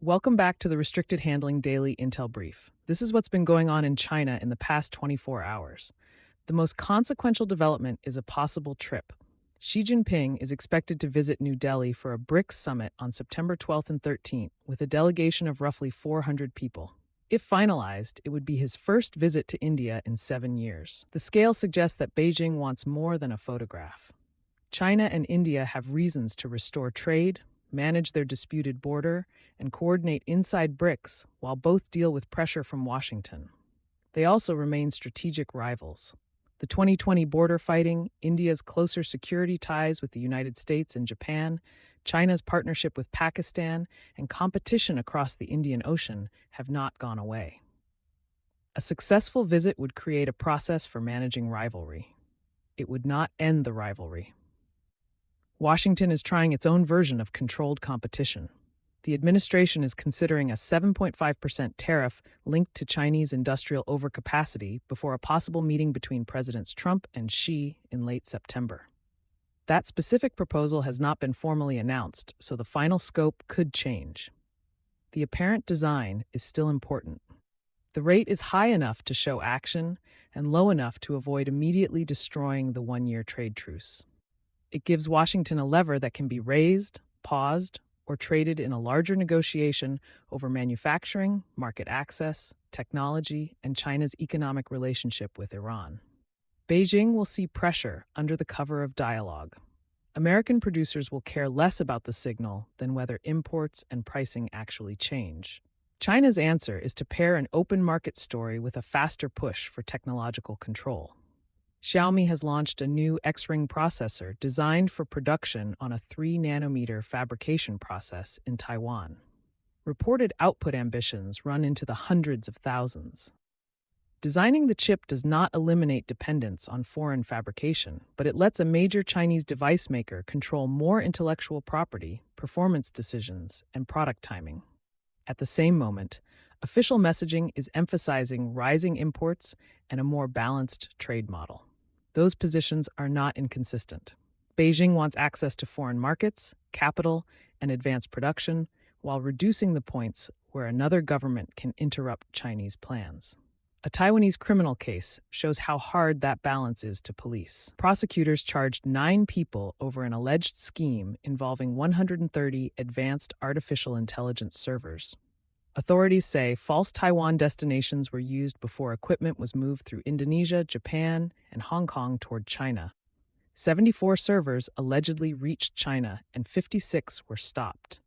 Welcome back to the Restricted Handling Daily Intel Brief. This is what's been going on in China in the past 24 hours. The most consequential development is a possible trip. Xi Jinping is expected to visit New Delhi for a BRICS summit on September 12th and 13th with a delegation of roughly 400 people. If finalized, it would be his first visit to India in 7 years. The scale suggests that Beijing wants more than a photograph. China and India have reasons to restore trade, manage their disputed border, and coordinate inside BRICS while both deal with pressure from Washington. They also remain strategic rivals. The 2020 border fighting, India's closer security ties with the United States and Japan, China's partnership with Pakistan, and competition across the Indian Ocean have not gone away. A successful visit would create a process for managing rivalry. It would not end the rivalry. Washington is trying its own version of controlled competition. The administration is considering a 7.5% tariff linked to Chinese industrial overcapacity before a possible meeting between Presidents Trump and Xi in late September. That specific proposal has not been formally announced, so the final scope could change. The apparent design is still important. The rate is high enough to show action and low enough to avoid immediately destroying the one-year trade truce. It gives Washington a lever that can be raised, paused, or traded in a larger negotiation over manufacturing, market access, technology, and China's economic relationship with Iran. Beijing will see pressure under the cover of dialogue. American producers will care less about the signal than whether imports and pricing actually change. China's answer is to pair an open market story with a faster push for technological control. Xiaomi has launched a new X-ring processor designed for production on a 3-nanometer fabrication process in Taiwan. Reported output ambitions run into the hundreds of thousands. Designing the chip does not eliminate dependence on foreign fabrication, but it lets a major Chinese device maker control more intellectual property, performance decisions, and product timing. At the same moment, official messaging is emphasizing rising imports and a more balanced trade model. Those positions are not inconsistent. Beijing wants access to foreign markets, capital, and advanced production, while reducing the points where another government can interrupt Chinese plans. A Taiwanese criminal case shows how hard that balance is to police. Prosecutors charged 9 people over an alleged scheme involving 130 advanced artificial intelligence servers. Authorities say false Taiwan destinations were used before equipment was moved through Indonesia, Japan, and Hong Kong toward China. 74 servers allegedly reached China and 56 were stopped.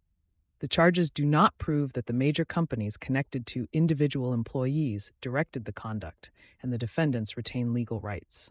The charges do not prove that the major companies connected to individual employees directed the conduct, and the defendants retain legal rights.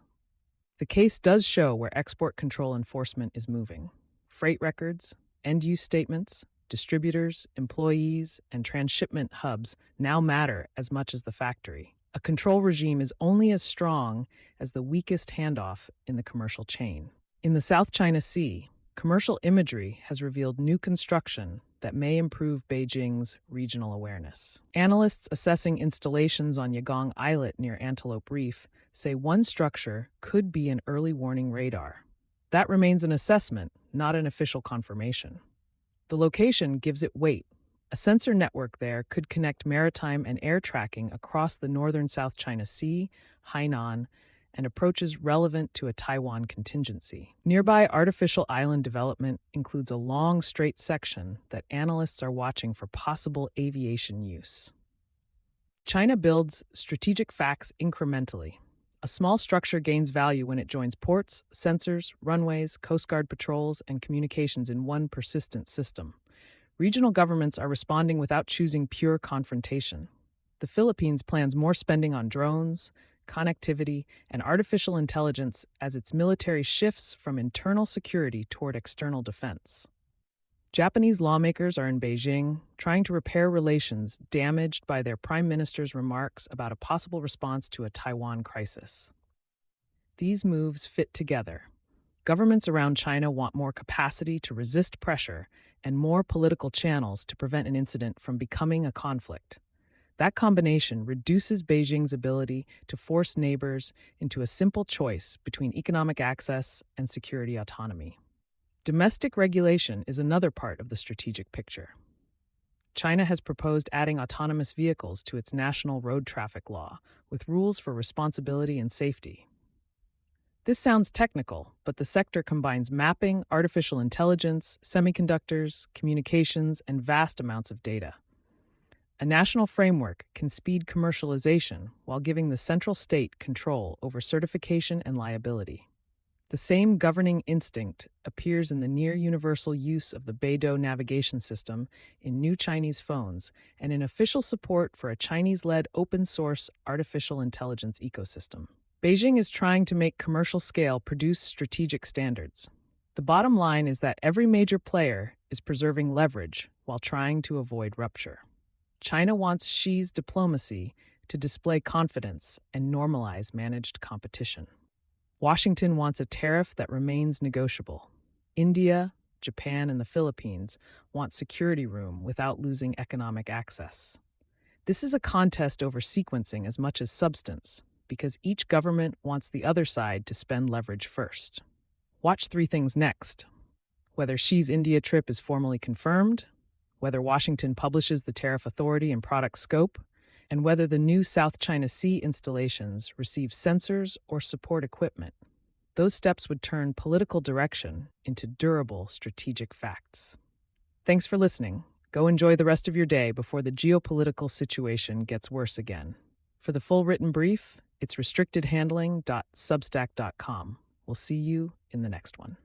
The case does show where export control enforcement is moving. Freight records, end-use statements, distributors, employees, and transshipment hubs now matter as much as the factory. A control regime is only as strong as the weakest handoff in the commercial chain. In the South China Sea, commercial imagery has revealed new construction that may improve Beijing's regional awareness. Analysts assessing installations on Yagong Islet near Antelope Reef say one structure could be an early warning radar. That remains an assessment, not an official confirmation. The location gives it weight. A sensor network there could connect maritime and air tracking across the northern South China Sea, Hainan, and approaches relevant to a Taiwan contingency. Nearby artificial island development includes a long straight section that analysts are watching for possible aviation use. China builds strategic facts incrementally. A small structure gains value when it joins ports, sensors, runways, Coast Guard patrols, and communications in one persistent system. Regional governments are responding without choosing pure confrontation. The Philippines plans more spending on drones, connectivity, and artificial intelligence as its military shifts from internal security toward external defense. Japanese lawmakers are in Beijing trying to repair relations damaged by their prime minister's remarks about a possible response to a Taiwan crisis. These moves fit together. Governments around China want more capacity to resist pressure and more political channels to prevent an incident from becoming a conflict. That combination reduces Beijing's ability to force neighbors into a simple choice between economic access and security autonomy. Domestic regulation is another part of the strategic picture. China has proposed adding autonomous vehicles to its national road traffic law, with rules for responsibility and safety. This sounds technical, but the sector combines mapping, artificial intelligence, semiconductors, communications, and vast amounts of data. A national framework can speed commercialization while giving the central state control over certification and liability. The same governing instinct appears in the near universal use of the Beidou navigation system in new Chinese phones and in official support for a Chinese-led open-source artificial intelligence ecosystem. Beijing is trying to make commercial scale produce strategic standards. The bottom line is that every major player is preserving leverage while trying to avoid rupture. China wants Xi's diplomacy to display confidence and normalize managed competition. Washington wants a tariff that remains negotiable. India, Japan, and the Philippines want security room without losing economic access. This is a contest over sequencing as much as substance, because each government wants the other side to spend leverage first. Watch three things next: whether Xi's India trip is formally confirmed, whether Washington publishes the tariff authority and product scope, and whether the new South China Sea installations receive sensors or support equipment. Those steps would turn political direction into durable strategic facts. Thanks for listening. Go enjoy the rest of your day before the geopolitical situation gets worse again. For the full written brief, it's restrictedhandling.substack.com. We'll see you in the next one.